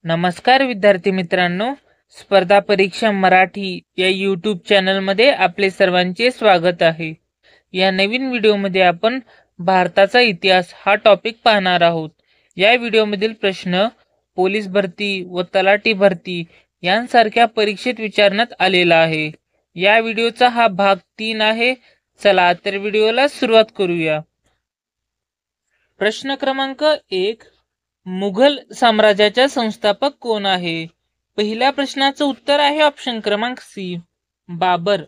नमस्कार विद्यार्थी मित्रांनो, स्पर्धा परीक्षा मराठी या यूट्यूब चॅनलमध्ये आपले सर्वांचे स्वागत आहे। या नवीन व्हिडिओमध्ये आपण भारताचा इतिहास हा टॉपिक पाहणार आहोत। या व्हिडिओमधील प्रश्न पोलीस भरती व तलाठी भरती यांसारख्या परीक्षेत विचारण्यात आलेला आहे। या व्हिडिओचा हा भाग 3 आहे। चला तर व्हिडिओला सुरुवात करूया। प्रश्न क्रमांक 1, मुघल साम्राज्याचा संस्थापक कोण आहे? पहिल्या प्रश्नाचं उत्तर आहे ऑप्शन क्रमांक सी, बाबर।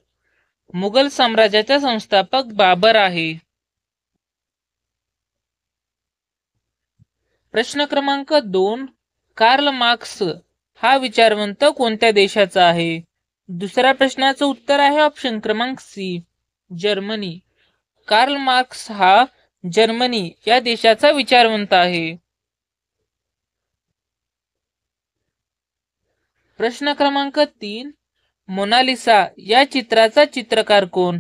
मुघल साम्राज्याचा संस्थापक बाबर आहे। प्रश्न क्रमांक 2, कार्ल मार्क्स हा विचारवंत कोणत्या देशाचा आहे? दुसऱ्या प्रश्नाचं उत्तर आहे ऑप्शन क्रमांक सी, जर्मनी। कार्ल मार्क्स हा जर्मनी या देशाचा विचारवंत आहे। प्रश्न क्रमांक 3, मोनालिसा या चित्राचा चित्रकार कोण?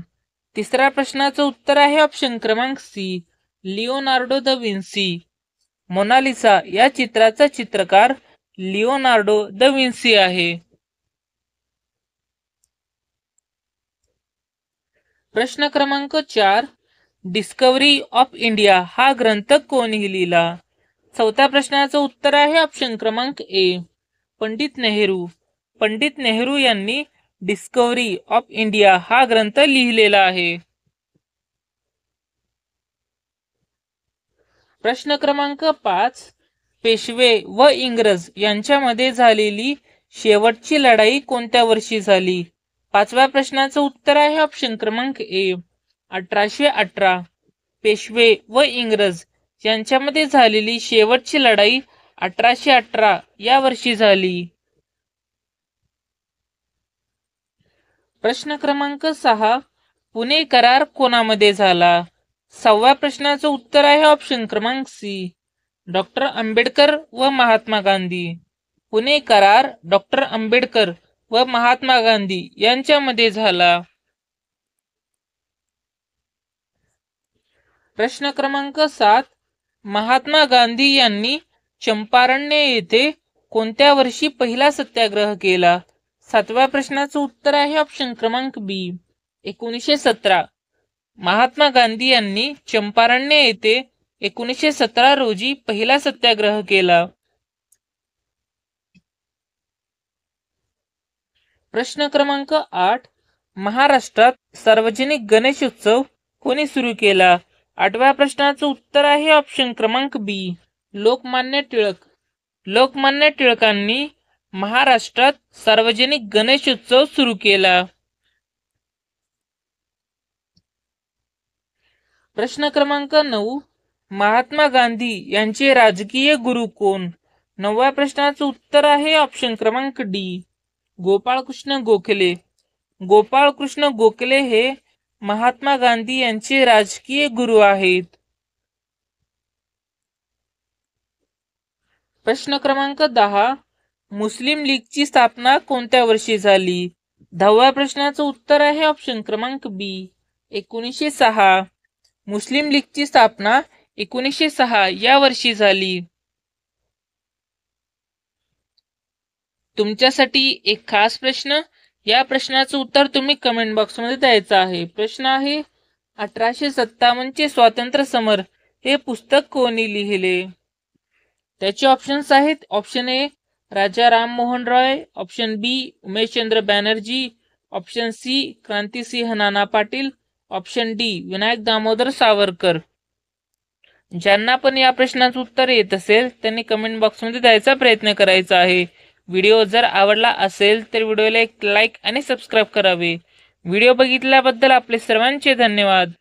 तिसऱ्या प्रश्नाचं उत्तर आहे ऑप्शन क्रमांक C, Leonardo da Vinci. Mona Lisa या चित्राचा चित्रकार लिओनार्डो द विन्सी आहे। प्रश्न क्रमांक 4, डिस्कवरी ऑफ इंडिया हा ग्रंथ कोणी लिहिला? चौथ्या प्रश्नाचं उत्तर आहे ऑप्शन क्रमांक ए, पंडित नेहरू। पंडित नेहरू यांनी डिस्कवरी ऑफ इंडिया हा ग्रंथ लिहिलेला आहे। प्रश्न क्रमांक 5, पेशवे व इंग्रज यांच्यामध्ये झालेली शेवटची लढाई कोणत्या वर्षी झाली? पाचव्या प्रश्नाचं उत्तर आहे ऑप्शन क्रमांक ए, 1818। पेशवे व इंग्रज यांच्यामध्ये झालेली शेवटची लढाई 1818 या वर्षी झाली। प्रश्न क्रमांक 6, पुणे करार कोणामध्ये झाला? सहाव्या प्रश्नाचं उत्तर आहे ऑप्शन क्रमांक सी, डॉक्टर आंबेडकर व महात्मा गांधी। पुणे करार डॉक्टर आंबेडकर व महात्मा गांधी यांच्यामध्ये झाला। प्रश्न क्रमांक 7, महात्मा गांधी यांनी चंपारण्य येथे कोणत्या वर्षी पहिला सत्याग्रह केला? सातव्या प्रश्नाचं उत्तर आहे ऑप्शन क्रमांक बी, 1917। महात्मा गांधी यांनी चंपारण्य येथे 1917 रोजी पहिला सत्याग्रह केला। प्रश्न क्रमांक 8, महाराष्ट्रात सार्वजनिक गणेशोत्सव कोणी सुरू केला? आठव्या प्रश्नाचं उत्तर आहे ऑप्शन क्रमांक बी, लोकमान्य टिळक। लोकमान्य टिळकांनी महाराष्ट्रात सार्वजनिक गणेशोत्सव सुरू केला। प्रश्न क्रमांक 9, महात्मा गांधी यांचे राजकीय गुरु कोण? नवव्या प्रश्नाचं उत्तर आहे ऑप्शन क्रमांक डी, गोपाळकृष्ण गोखले। गोपाळकृष्ण गोखले हे महात्मा गांधी यांचे राजकीय गुरु आहेत। प्रश्न क्रमांक 10, मुस्लिम लीगची स्थापना कोणत्या वर्षी झाली? 10व्या प्रश्नाचं उत्तर आहे ऑप्शन क्रमांक बी, 1906। मुस्लिम लीगची स्थापना 1906 या वर्षी झाली। तुमच्यासाठी एक खास प्रश्न, या प्रश्नाचं उत्तर तुम्ही कमेंट बॉक्समध्ये द्यायचं आहे। प्रश्न आहे, 1857 चे स्वातंत्र्य समर हे पुस्तक कोणी लिहिले? त्याचे ऑप्शन्स आहेत option A, Raja Rammohan Roy, option B, Umeshchandra Banerjee, option C, Krantisinh Nana Patil, option D, Vinayak Damodar Savarkar. ज्यांना पण या प्रश्नाचं उत्तर येत असेल त्यांनी कमेंट बॉक्समध्ये द्यायचा प्रयत्न करायचा आहे। व्हिडिओ जर आवडला असेल तर व्हिडिओला एक लाईक आणि सबस्क्राईब करावे। व्हिडिओ बघितल्याबद्दल आपले सर्वांचे धन्यवाद।